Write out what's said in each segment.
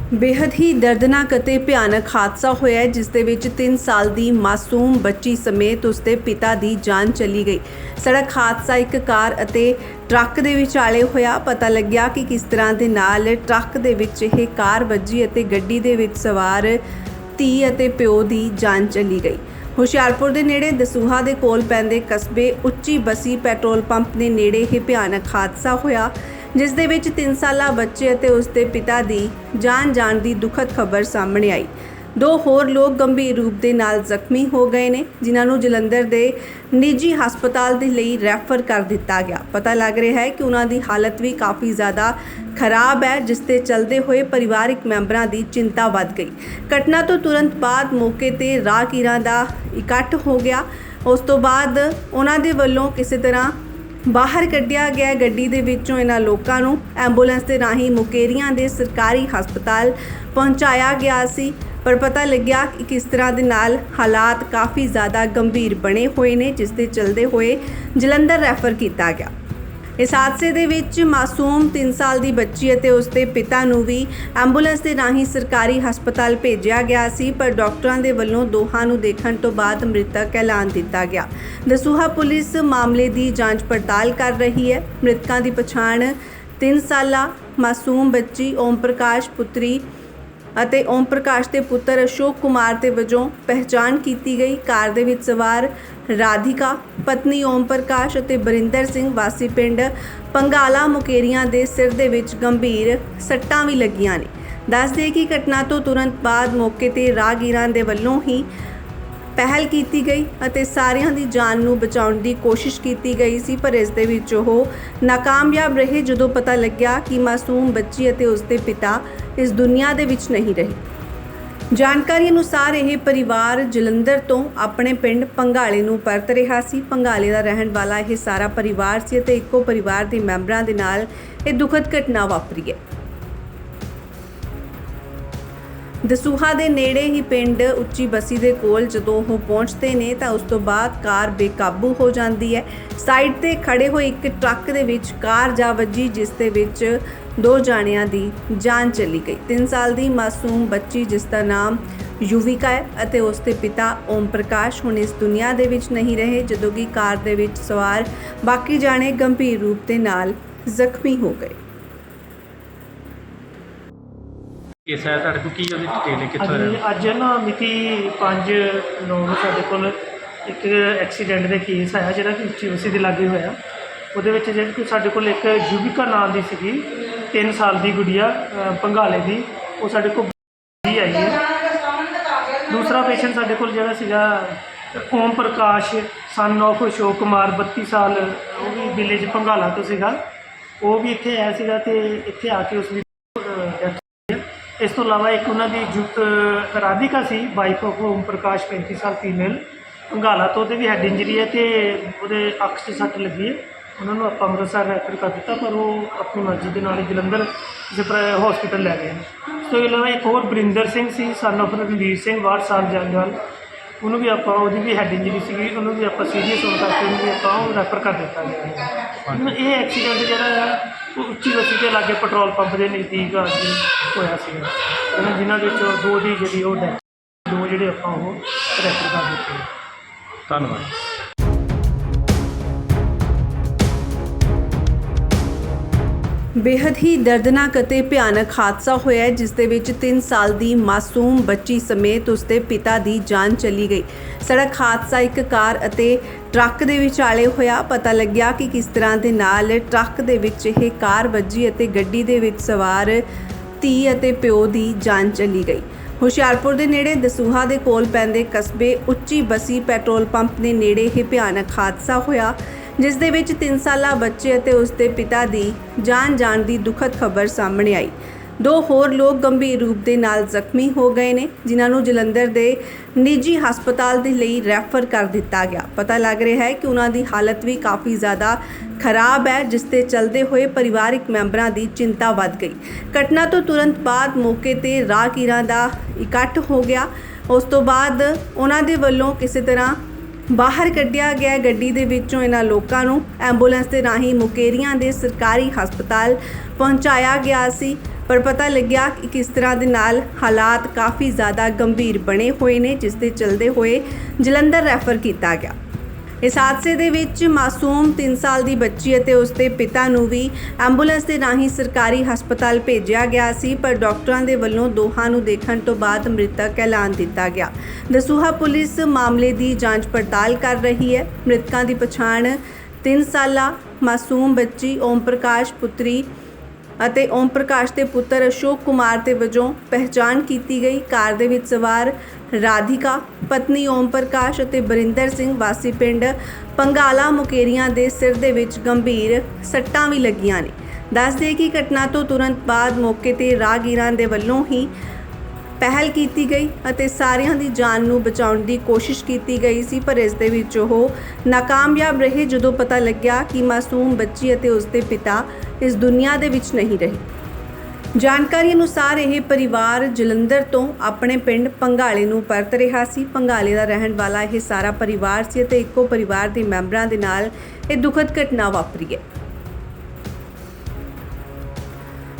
बेहद ही दर्दनाक ਅਤੇ ਭਿਆਨਕ ਹਾਦਸਾ ਹੋਇਆ ਹੈ ਜਿਸ ਦੇ ਵਿੱਚ 3 ਸਾਲ ਦੀ ਮਾਸੂਮ ਬੱਚੀ ਸਮੇਤ ਉਸਦੇ ਪਿਤਾ ਦੀ ਜਾਨ ਚਲੀ ਗਈ। ਸੜਕ ਹਾਦਸਾ ਇੱਕ ਕਾਰ ਅਤੇ ਟਰੱਕ ਦੇ ਵਿਚਾਲੇ ਹੋਇਆ। ਪਤਾ ਲੱਗਿਆ ਕਿ ਕਿਸ ਤਰ੍ਹਾਂ ਦੇ ਨਾਲ ਟਰੱਕ ਦੇ ਵਿੱਚ ਇਹ ਕਾਰ ਵੱਜੀ ਅਤੇ ਗੱਡੀ ਦੇ ਵਿੱਚ ਸਵਾਰ ਧੀ ਅਤੇ ਪਿਓ ਦੀ ਜਾਨ ਚਲੀ ਗਈ। ਹੁਸ਼ਿਆਰਪੁਰ ਦੇ ਨੇੜੇ ਦਸੂਹਾ ਦੇ ਕੋਲ ਪੈਂਦੇ ਕਸਬੇ ਉੱਚੀ ਬਸੀ ਪੈਟਰੋਲ ਪੰਪ ਦੇ ਨੇੜੇ ਇਹ ਭਿਆਨਕ ਹਾਦਸਾ ਹੋਇਆ ਜਿਸ ਦੇ ਵਿੱਚ 3 ਸਾਲਾ ਬੱਚੇ ਅਤੇ ਉਸ ਦੇ ਪਿਤਾ ਦੀ ਜਾਨ ਜਾਣ ਦੀ ਦੁਖਦ ਖਬਰ ਸਾਹਮਣੇ ਆਈ। 2 ਹੋਰ ਲੋਕ ਗੰਭੀਰ ਰੂਪ ਦੇ ਨਾਲ ਜ਼ਖਮੀ ਹੋ ਗਏ ਨੇ ਜਿਨ੍ਹਾਂ ਨੂੰ ਜਲੰਧਰ ਦੇ ਨਿੱਜੀ ਹਸਪਤਾਲ ਦੇ ਲਈ ਰੈਫਰ ਕਰ ਦਿੱਤਾ ਗਿਆ। ਪਤਾ ਲੱਗ ਰਿਹਾ ਹੈ ਕਿ ਉਹਨਾਂ ਦੀ ਹਾਲਤ ਵੀ ਕਾਫੀ ਜ਼ਿਆਦਾ ਖਰਾਬ ਹੈ ਜਿਸ ਦੇ ਚਲਦੇ ਹੋਏ ਪਰਿਵਾਰਕ ਮੈਂਬਰਾਂ ਦੀ ਚਿੰਤਾ ਵੱਧ ਗਈ। ਘਟਨਾ ਤੋਂ ਤੁਰੰਤ ਬਾਅਦ ਮੌਕੇ ਤੇ ਰਾਹਗੀਰਾਂ ਦਾ ਇਕੱਠ ਹੋ ਗਿਆ। ਉਸ ਤੋਂ ਬਾਅਦ ਉਹਨਾਂ ਦੇ ਵੱਲੋਂ ਕਿਸੇ ਤਰ੍ਹਾਂ ਬਾਹਰ ਕੱਢਿਆ ਗਿਆ ਗੱਡੀ ਦੇ ਵਿੱਚੋਂ ਇਹਨਾਂ ਲੋਕਾਂ ਨੂੰ ਐਂਬੂਲੈਂਸ ਦੇ ਰਾਹੀਂ ਮੁਕੇਰੀਆਂ ਦੇ ਸਰਕਾਰੀ ਹਸਪਤਾਲ ਪਹੁੰਚਾਇਆ ਗਿਆ ਸੀ। ਪਰ ਪਤਾ ਲੱਗਿਆ ਕਿ ਕਿਸ ਤਰ੍ਹਾਂ ਦੇ ਨਾਲ ਹਾਲਾਤ ਕਾਫੀ ਜ਼ਿਆਦਾ ਗੰਭੀਰ ਬਣੇ ਹੋਏ ਨੇ ਜਿਸ ਦੇ ਚਲਦੇ ਹੋਏ ਜਲੰਧਰ ਰੈਫਰ ਕੀਤਾ ਗਿਆ। ਇਸ ਹਾਦਸੇ ਦੇ ਵਿੱਚ ਮਾਸੂਮ 3 ਸਾਲ ਦੀ ਬੱਚੀ ਅਤੇ ਉਸਦੇ ਪਿਤਾ ਨੂੰ ਵੀ ਐਂਬੂਲੈਂਸ ਦੇ ਰਾਹੀਂ ਸਰਕਾਰੀ ਹਸਪਤਾਲ ਭੇਜਿਆ ਗਿਆ ਸੀ ਪਰ ਡਾਕਟਰਾਂ ਦੇ ਵੱਲੋਂ ਦੋਹਾਂ ਨੂੰ ਦੇਖਣ ਤੋਂ ਬਾਅਦ ਮ੍ਰਿਤਕ ਐਲਾਨ ਦਿੱਤਾ ਗਿਆ। ਦਸੂਹਾ ਪੁਲਿਸ ਮਾਮਲੇ ਦੀ ਜਾਂਚ ਪੜਤਾਲ ਕਰ ਰਹੀ ਹੈ। ਮ੍ਰਿਤਕਾਂ ਦੀ ਪਛਾਣ 3 ਸਾਲਾ ਮਾਸੂਮ ਬੱਚੀ ਓਮ ਪ੍ਰਕਾਸ਼ ਪੁੱਤਰੀ ਅਤੇ ਓਮ ਪ੍ਰਕਾਸ਼ ਦੇ ਪੁੱਤਰ ਅਸ਼ੋਕ ਕੁਮਾਰ ਦੇ ਵਜੋਂ ਪਹਿਚਾਣ ਕੀਤੀ ਗਈ। ਕਾਰ ਦੇ ਵਿੱਚ ਸਵਾਰ ਰਾਧਿਕਾ ਪਤਨੀ ਓਮ ਪ੍ਰਕਾਸ਼ ਅਤੇ ਬਰਿੰਦਰ ਸਿੰਘ ਵਾਸੀ ਪਿੰਡ ਪੰਗਾਲਾ ਮੁਕੇਰੀਆਂ ਦੇ ਸਿਰ ਦੇ ਵਿੱਚ ਗੰਭੀਰ ਸੱਟਾਂ ਵੀ ਲੱਗੀਆਂ ਨੇ। ਦੱਸ ਦੇ ਕਿ ਘਟਨਾ ਤੋਂ ਤੁਰੰਤ ਬਾਅਦ ਮੌਕੇ ਤੇ ਰਾਹਗੀਰਾਂ ਦੇ ਵੱਲੋਂ ਹੀ ਪਹਿਲ ਕੀਤੀ ਗਈ ਅਤੇ ਸਾਰਿਆਂ ਦੀ ਜਾਨ ਨੂੰ ਬਚਾਉਣ ਦੀ ਕੋਸ਼ਿਸ਼ ਕੀਤੀ ਗਈ ਸੀ ਪਰ ਇਸ ਦੇ ਵਿੱਚ ਉਹ ਨਾਕਾਮਯਾਬ ਰਹੇ ਜਦੋਂ ਪਤਾ ਲੱਗਿਆ ਕਿ ਮਾਸੂਮ ਬੱਚੀ ਅਤੇ ਉਸਦੇ ਪਿਤਾ ਇਸ ਦੁਨੀਆ ਦੇ ਵਿੱਚ ਨਹੀਂ ਰਹੇ। ਜਾਣਕਾਰੀ ਅਨੁਸਾਰ ਇਹ ਪਰਿਵਾਰ ਜਲੰਧਰ ਤੋਂ ਆਪਣੇ ਪਿੰਡ ਪੰਗਾਲੇ ਨੂੰ ਪਰਤ ਰਿਹਾ ਸੀ। ਪੰਗਾਲੇ ਦਾ ਰਹਿਣ ਵਾਲਾ ਇਹ ਸਾਰਾ ਪਰਿਵਾਰ ਸੀ ਅਤੇ ਇੱਕੋ ਪਰਿਵਾਰ ਦੇ ਮੈਂਬਰਾਂ ਦੇ ਨਾਲ ਇਹ ਦੁਖਦ ਘਟਨਾ ਵਾਪਰੀ ਹੈ। ਦਸੂਹਾ ਦੇ ਨੇੜੇ ਹੀ ਪਿੰਡ ਉੱਚੀ ਬਸੀ ਦੇ ਕੋਲ ਜਦੋਂ ਉਹ ਪਹੁੰਚਦੇ ਨੇ ਤਾਂ ਉਸ ਤੋਂ ਬਾਅਦ ਕਾਰ ਬੇਕਾਬੂ ਹੋ ਜਾਂਦੀ ਹੈ। ਸਾਈਡ ਤੇ ਖੜੇ ਹੋਏ ਇੱਕ ਟਰੱਕ ਦੇ ਵਿੱਚ ਕਾਰ ਜਾ ਵੱਜੀ ਜਿਸ ਦੇ ਵਿੱਚ 2 ਜਾਣਿਆਂ ਦੀ ਜਾਨ ਚਲੀ ਗਈ। 3 ਸਾਲ ਦੀ ਮਾਸੂਮ ਬੱਚੀ ਜਿਸ ਦਾ ਨਾਮ ਯੁਵਿਕਾ ਹੈ ਅਤੇ ਉਸ ਦੇ ਪਿਤਾ ਓਮ ਪ੍ਰਕਾਸ਼ ਹੁਣ ਇਸ ਦੁਨੀਆ ਦੇ ਵਿੱਚ ਨਹੀਂ ਰਹੇ ਜਦੋਂ ਕਿ ਕਾਰ ਦੇ ਵਿੱਚ ਸਵਾਰ ਬਾਕੀ ਜਾਣੇ ਗੰਭੀਰ ਰੂਪ ਦੇ ਨਾਲ ਜ਼ਖਮੀ ਹੋ ਗਏ। ਇਸ ਹੈ ਤੁਹਾਡੇ ਕੋਲ ਕੀ ਉਹਦੀ ਡਿਟੇਲ ਕਿੱਥੋਂ ਅੱਜ ਨਾ ਮਿਤੀ 5/9 ਨੂੰ ਸਾਡੇ ਕੋਲ ਇੱਕ ਐਕਸੀਡੈਂਟ ਦੇ ਕੇਸ ਆਇਆ ਜਿਹੜਾ ਕਿ ਉੱਚੀ ਬਸੀ ਦੇ ਲਾਗੇ ਹੋਇਆ। ਉਹਦੇ ਵਿੱਚ ਜਿਹੜੀ ਕਿ ਸਾਡੇ ਕੋਲ ਇੱਕ ਯੁਵਿਕਾ ਨਾਂ ਦੀ ਸੀਗੀ 3 ਸਾਲ ਦੀ ਗੁੜੀਆ ਪੰਗਾਲੇ ਦੀ, ਉਹ ਸਾਡੇ ਕੋਲ ਆਈ ਹੈ। ਦੂਸਰਾ ਪੇਸ਼ੈਂਟ ਸਾਡੇ ਕੋਲ ਜਿਹੜਾ ਸੀਗਾ ਓਮ ਪ੍ਰਕਾਸ਼ ਸਨ ਆਫ ਅਸ਼ੋਕ ਕੁਮਾਰ 32 ਸਾਲ, ਉਹ ਵੀ ਵਿਲੇਜ ਪੰਗਾਲਾ ਤੋਂ ਸੀਗਾ। ਉਹ ਵੀ ਇੱਥੇ ਆਇਆ ਸੀਗਾ ਤੇ ਇੱਥੇ ਆ ਕੇ ਉਸ ਦੀ ਇਸ ਤੋਂ ਇਲਾਵਾ ਇੱਕ ਉਹਨਾਂ ਦੀ ਰਾਧਿਕਾ ਸੀ ਵਾਈਫ ਆਫ ਓਮ ਪ੍ਰਕਾਸ਼ 35 ਸਾਲ ਫੀਮੇਲ ਪੰਗਾਲਾ ਤੋਂ, ਉਹਦੇ ਵੀ ਹੈਡ ਇੰਜਰੀ ਹੈ ਤੇ ਉਹਦੇ ਅੱਖ 'ਚ ਸੱਟ ਲੱਗੀ ਹੈ। ਉਹਨਾਂ ਨੂੰ ਆਪਾਂ ਅੰਮ੍ਰਿਤਸਰ ਰੈਫਰ ਕਰ ਦਿੱਤਾ ਪਰ ਉਹ ਆਪਣੀ ਮਰਜ਼ੀ ਦੇ ਨਾਲ ਜਲੰਧਰ ਹਸਪੀਟਲ ਲੈ ਗਏ। ਇਸ ਤੋਂ ਇਲਾਵਾ ਇੱਕ ਹੋਰ ਬਰਿੰਦਰ ਸਿੰਘ ਸੀ ਸਨ ਆਫ ਰਣਵੀਰ ਸਿੰਘ 62 ਸਾਲ ਜੰਗਲ, ਉਹਨੂੰ ਵੀ ਆਪਾਂ ਉਹਦੀ ਵੀ ਹੈਡ ਇੰਜਰੀ ਸੀਗੀ, ਉਹਨੂੰ ਵੀ ਆਪਾਂ ਸੀਰੀਅਸ ਹੋਣ ਕਰਕੇ ਉਹਨੂੰ ਵੀ ਆਪਾਂ ਉਹ ਰੈਫਰ ਕਰ ਦਿੱਤਾ ਗਿਆ। ਇਹ ਐਕਸੀਡੈਂਟ ਜਿਹੜਾ ਆ ਉਹ ਉੱਚੀ ਬਸੀ ਦੇ ਲਾਗੇ ਪੈਟਰੋਲ ਪੰਪ ਦੇ ਨਜ਼ਦੀਕ ਅੱਜ ਹੋਇਆ ਸੀਗਾ। ਜਿਨ੍ਹਾਂ ਵਿੱਚੋਂ 2 ਦੀ ਜਿਹੜੀ ਉਹ ਡੈਥ, 2 ਜਿਹੜੇ ਆਪਾਂ ਉਹ ਰੈਫਰ ਕਰ ਦਿੱਤੇ। ਧੰਨਵਾਦ। बेहद ही दर्दनाक ਅਤੇ ਭਿਆਨਕ ਹਾਦਸਾ ਹੋਇਆ ਹੈ ਜਿਸ ਦੇ ਵਿੱਚ 3 ਸਾਲ ਦੀ ਮਾਸੂਮ ਬੱਚੀ ਸਮੇਤ ਉਸਦੇ ਪਿਤਾ ਦੀ ਜਾਨ ਚਲੀ ਗਈ। ਸੜਕ ਹਾਦਸਾ ਇੱਕ ਕਾਰ ਅਤੇ ਟਰੱਕ ਦੇ ਵਿਚਾਲੇ ਹੋਇਆ। ਪਤਾ ਲੱਗਿਆ ਕਿ ਕਿਸ ਤਰ੍ਹਾਂ ਦੇ ਨਾਲ ਟਰੱਕ ਦੇ ਵਿੱਚ ਇਹ ਕਾਰ ਵੱਜੀ ਅਤੇ ਗੱਡੀ ਦੇ ਵਿੱਚ ਸਵਾਰ ਧੀ ਅਤੇ ਪਿਓ ਦੀ ਜਾਨ ਚਲੀ ਗਈ। ਹੁਸ਼ਿਆਰਪੁਰ ਦੇ ਨੇੜੇ ਦਸੂਹਾ ਦੇ ਕੋਲ ਪੈਂਦੇ ਕਸਬੇ ਉੱਚੀ ਬਸੀ ਪੈਟਰੋਲ ਪੰਪ ਦੇ ਨੇੜੇ ਇਹ ਭਿਆਨਕ ਹਾਦਸਾ ਹੋਇਆ ਜਿਸ ਦੇ ਵਿੱਚ 3 ਸਾਲਾ ਬੱਚੇ ਅਤੇ ਉਸ ਦੇ ਪਿਤਾ ਦੀ ਜਾਨ ਜਾਣ ਦੀ ਦੁਖਦ ਖਬਰ ਸਾਹਮਣੇ ਆਈ। 2 ਹੋਰ ਲੋਕ ਗੰਭੀਰ ਰੂਪ ਦੇ ਨਾਲ ਜ਼ਖਮੀ ਹੋ ਗਏ ਨੇ ਜਿਨ੍ਹਾਂ ਨੂੰ ਜਲੰਧਰ ਦੇ ਨਿੱਜੀ ਹਸਪਤਾਲ ਦੇ ਲਈ ਰੈਫਰ ਕਰ ਦਿੱਤਾ ਗਿਆ। ਪਤਾ ਲੱਗ ਰਿਹਾ ਹੈ ਕਿ ਉਹਨਾਂ ਦੀ ਹਾਲਤ ਵੀ ਕਾਫੀ ਜ਼ਿਆਦਾ ਖਰਾਬ ਹੈ ਜਿਸ ਦੇ ਚਲਦੇ ਹੋਏ ਪਰਿਵਾਰਕ ਮੈਂਬਰਾਂ ਦੀ ਚਿੰਤਾ ਵੱਧ ਗਈ। ਘਟਨਾ ਤੋਂ ਤੁਰੰਤ ਬਾਅਦ ਮੌਕੇ ਤੇ ਰਾਹਗੀਰਾਂ ਦਾ ਇਕੱਠ ਹੋ ਗਿਆ। ਉਸ ਤੋਂ ਬਾਅਦ ਉਹਨਾਂ ਦੇ ਵੱਲੋਂ ਕਿਸੇ ਤਰ੍ਹਾਂ ਬਾਹਰ ਕੱਢਿਆ ਗਿਆ ਗੱਡੀ ਦੇ ਵਿੱਚੋਂ ਇਹਨਾਂ ਲੋਕਾਂ ਨੂੰ ਐਂਬੂਲੈਂਸ ਦੇ ਰਾਹੀਂ ਮੁਕੇਰੀਆਂ ਦੇ ਸਰਕਾਰੀ ਹਸਪਤਾਲ ਪਹੁੰਚਾਇਆ ਗਿਆ ਸੀ। ਪਰ ਪਤਾ ਲੱਗਿਆ ਕਿ ਕਿਸ ਤਰ੍ਹਾਂ ਦੇ ਨਾਲ ਹਾਲਾਤ ਕਾਫੀ ਜ਼ਿਆਦਾ ਗੰਭੀਰ ਬਣੇ ਹੋਏ ਨੇ, ਜਿਸ ਦੇ ਚਲਦੇ ਹੋਏ ਜਲੰਧਰ ਰੈਫਰ ਕੀਤਾ ਗਿਆ। ਇਸ ਹਾਦਸੇ ਦੇ ਵਿੱਚ ਮਾਸੂਮ 3 ਸਾਲ ਦੀ ਬੱਚੀ ਅਤੇ ਉਸਦੇ ਪਿਤਾ ਨੂੰ ਵੀ ਐਂਬੂਲੈਂਸ ਦੇ ਰਾਹੀਂ ਸਰਕਾਰੀ ਹਸਪਤਾਲ ਭੇਜਿਆ ਗਿਆ ਸੀ, ਪਰ ਡਾਕਟਰਾਂ ਦੇ ਵੱਲੋਂ ਦੋਹਾਂ ਨੂੰ ਦੇਖਣ ਤੋਂ ਬਾਅਦ ਮ੍ਰਿਤਕ ਐਲਾਨ ਦਿੱਤਾ ਗਿਆ। ਦਸੂਹਾ ਪੁਲਿਸ ਮਾਮਲੇ ਦੀ ਜਾਂਚ ਪੜਤਾਲ ਕਰ ਰਹੀ ਹੈ। ਮ੍ਰਿਤਕਾਂ ਦੀ ਪਛਾਣ 3 ਸਾਲਾ ਮਾਸੂਮ ਬੱਚੀ ਓਮ ਪ੍ਰਕਾਸ਼ ਪੁੱਤਰੀ ਅਤੇ ਓਮ ਪ੍ਰਕਾਸ਼ ਦੇ ਪੁੱਤਰ ਅਸ਼ੋਕ ਕੁਮਾਰ ਦੇ ਵਜੋਂ ਪਹਿਚਾਣ ਕੀਤੀ ਗਈ। ਕਾਰ ਦੇ ਵਿੱਚ ਸਵਾਰ ਰਾਧਿਕਾ ਪਤਨੀ ਓਮ ਪ੍ਰਕਾਸ਼ ਅਤੇ ਬਰਿੰਦਰ ਸਿੰਘ ਵਾਸੀ ਪਿੰਡ ਪੰਗਾਲਾ ਮੁਕੇਰੀਆਂ ਦੇ ਸਿਰ ਦੇ ਵਿੱਚ ਗੰਭੀਰ ਸੱਟਾਂ ਵੀ ਲੱਗੀਆਂ ਨੇ। ਦੱਸ ਦੇ ਕਿ ਘਟਨਾ ਤੋਂ ਤੁਰੰਤ ਬਾਅਦ ਮੌਕੇ ਤੇ ਰਾਹਗੀਰਾਂ ਦੇ ਵੱਲੋਂ ਹੀ ਪਹਿਲ ਕੀਤੀ ਗਈ ਅਤੇ ਸਾਰਿਆਂ ਦੀ ਜਾਨ ਨੂੰ ਬਚਾਉਣ ਦੀ ਕੋਸ਼ਿਸ਼ ਕੀਤੀ ਗਈ ਸੀ, ਪਰ ਇਸ ਦੇ ਵਿੱਚ ਉਹ ਨਾਕਾਮਯਾਬ ਰਹੇ ਜਦੋਂ ਪਤਾ ਲੱਗਿਆ ਕਿ ਮਾਸੂਮ ਬੱਚੀ ਅਤੇ ਉਸਦੇ ਪਿਤਾ ਇਸ ਦੁਨੀਆ ਦੇ ਵਿੱਚ ਨਹੀਂ ਰਹੇ। ਜਾਣਕਾਰੀ ਅਨੁਸਾਰ ਇਹ ਪਰਿਵਾਰ ਜਲੰਧਰ ਤੋਂ ਆਪਣੇ ਪਿੰਡ ਪੰਗਾਲੇ ਨੂੰ ਪਰਤ ਰਿਹਾ ਸੀ। ਪੰਗਾਲੇ ਦਾ ਰਹਿਣ ਵਾਲਾ ਇਹ ਸਾਰਾ ਪਰਿਵਾਰ ਸੀ ਅਤੇ ਇੱਕੋ ਪਰਿਵਾਰ ਦੇ ਮੈਂਬਰਾਂ ਦੇ ਨਾਲ ਇਹ ਦੁਖਦ ਘਟਨਾ ਵਾਪਰੀ ਹੈ।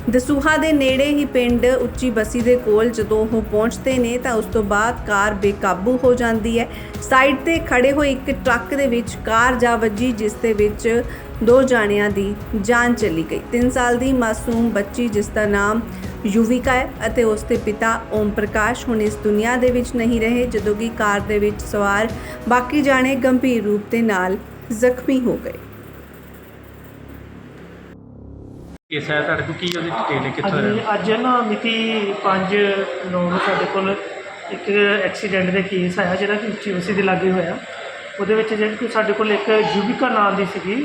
ਦਸੂਹਾ ਦੇ ਨੇੜੇ ਹੀ ਪਿੰਡ ਉੱਚੀ ਬਸੀ ਦੇ ਕੋਲ ਜਦੋਂ ਉਹ ਪਹੁੰਚਦੇ ਨੇ ਤਾਂ ਉਸ ਤੋਂ ਬਾਅਦ ਕਾਰ ਬੇਕਾਬੂ ਹੋ ਜਾਂਦੀ ਹੈ। ਸਾਈਡ ਤੇ ਖੜੇ ਹੋਏ ਇੱਕ ਟਰੱਕ ਦੇ ਵਿੱਚ ਕਾਰ ਜਾ ਵੱਜੀ, ਜਿਸ ਦੇ ਵਿੱਚ 2 ਜਾਣਿਆਂ ਦੀ ਜਾਨ ਚਲੀ ਗਈ। 3 ਸਾਲ ਦੀ ਮਾਸੂਮ ਬੱਚੀ ਜਿਸ ਦਾ ਨਾਮ ਯੁਵਿਕਾ ਹੈ ਅਤੇ ਉਸ ਦੇ ਪਿਤਾ ਓਮ ਪ੍ਰਕਾਸ਼ ਹੁਣ ਇਸ ਦੁਨੀਆ ਦੇ ਵਿੱਚ ਨਹੀਂ ਰਹੇ, ਜਦੋਂ ਕਿ ਕਾਰ ਦੇ ਵਿੱਚ ਸਵਾਰ ਬਾਕੀ ਜਾਣੇ ਗੰਭੀਰ ਰੂਪ ਦੇ ਨਾਲ ਜ਼ਖਮੀ ਹੋ ਗਏ। ਕੇਸ ਹੈ ਤੁਹਾਡੇ ਕੋਲ ਕੀ ਉਹਦੀ ਡਿਟੇਲ ਕਿੱਥੋਂ ਹਾਂਜੀ, ਹੈ? ਅੱਜ ਨਾ ਮਿਤੀ 5/9 ਨੂੰ ਸਾਡੇ ਕੋਲ ਇੱਕ ਐਕਸੀਡੈਂਟ ਦੇ ਕੇਸ ਆਇਆ ਜਿਹੜਾ ਕਿ ਚੀਓਸੀ ਦੇ ਲਾਗੇ ਹੋਇਆ। ਉਹਦੇ ਵਿੱਚ ਜਿਹੜੀ ਕਿ ਸਾਡੇ ਕੋਲ ਇੱਕ ਯੁਵਿਕਾ ਨਾਮ ਦੀ ਸੀਗੀ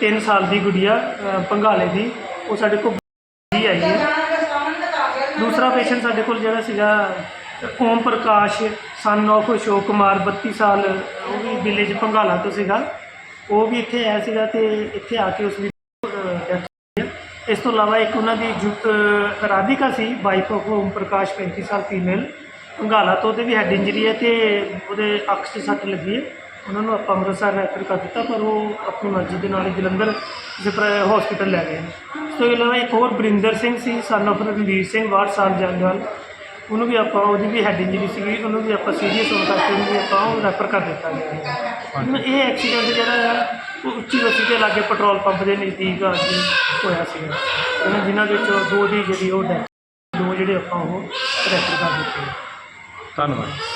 3 ਸਾਲ ਦੀ ਗੁੜੀਆ ਪੰਗਾਲੇ ਦੀ, ਉਹ ਸਾਡੇ ਕੋਲ ਆਈ ਹੈ। ਦੂਸਰਾ ਪੇਸ਼ੈਂਟ ਸਾਡੇ ਕੋਲ ਜਿਹੜਾ ਸੀਗਾ ਓਮ ਪ੍ਰਕਾਸ਼ ਸਨ ਆਫ ਅਸ਼ੋਕ ਕੁਮਾਰ 32 ਸਾਲ, ਉਹ ਵੀ ਵਿਲੇਜ ਪੰਗਾਲਾ ਤੋਂ ਸੀਗਾ। ਉਹ ਵੀ ਇੱਥੇ ਆਇਆ ਸੀਗਾ ਤੇ ਇੱਥੇ ਆ ਕੇ ਉਸ ਦੀ death ਹੋਈ ਹੈ। ਇਸ ਤੋਂ ਇਲਾਵਾ ਇੱਕ ਉਹਨਾਂ ਦੀ ਰਾਧਿਕਾ ਸੀ ਵਾਈਫ ਆਫ ਓਮ ਪ੍ਰਕਾਸ਼ 35 ਸਾਲ ਫੀਮੇਲ ਪੰਗਾਲਾ ਤੋਂ, ਉਹਦੇ ਵੀ ਹੈਡ ਇੰਜਰੀ ਹੈ ਤੇ ਉਹਦੇ ਅੱਖ 'ਚ ਸੱਟ ਲੱਗੀ ਹੈ। ਉਹਨਾਂ ਨੂੰ ਆਪਾਂ ਅੰਮ੍ਰਿਤਸਰ ਰੈਫਰ ਕਰ ਦਿੱਤਾ, ਪਰ ਉਹ ਆਪਣੀ ਮਰਜ਼ੀ ਦੇ ਨਾਲ ਜਲੰਧਰ ਹਸਪੀਟਲ ਲੈ ਗਏ। ਇਸ ਤੋਂ ਇਲਾਵਾ ਇੱਕ ਹੋਰ ਬਰਿੰਦਰ ਸਿੰਘ ਸੀ ਸਨ ਆਫ ਰਣਵੀਰ ਸਿੰਘ 62 ਸਾਲ ਜੰਗਲ, ਉਹਨੂੰ ਵੀ ਆਪਾਂ ਉਹਦੀ ਵੀ ਹੈਡ ਇੰਜਰੀ ਸੀਗੀ, ਉਹਨੂੰ ਵੀ ਆਪਾਂ ਸੀਰੀਅਸ ਹੋਣ ਕਰਕੇ ਉਹਨੂੰ ਵੀ ਆਪਾਂ ਉਹ ਰੈਫਰ ਕਰ ਦਿੱਤਾ ਗਿਆ। ਇਹ ਐਕਸੀਡੈਂਟ ਜਿਹੜਾ ਆ ਉਹ ਉੱਚੀ ਬਸੀ ਦੇ ਲਾਗੇ ਪੈਟਰੋਲ ਪੰਪ ਦੇ ਨਜ਼ਦੀਕ ਆ ਕੇ ਹੋਇਆ ਸੀਗਾ। ਉਹਨਾਂ ਜਿਨ੍ਹਾਂ ਵਿੱਚੋਂ 2 ਦੀ ਜਿਹੜੀ ਉਹ ਡੈਥ, 2 ਜਿਹੜੇ ਆਪਾਂ ਉਹ ਰੈਫਰ ਕਰ ਦਿੱਤੇ। ਧੰਨਵਾਦ।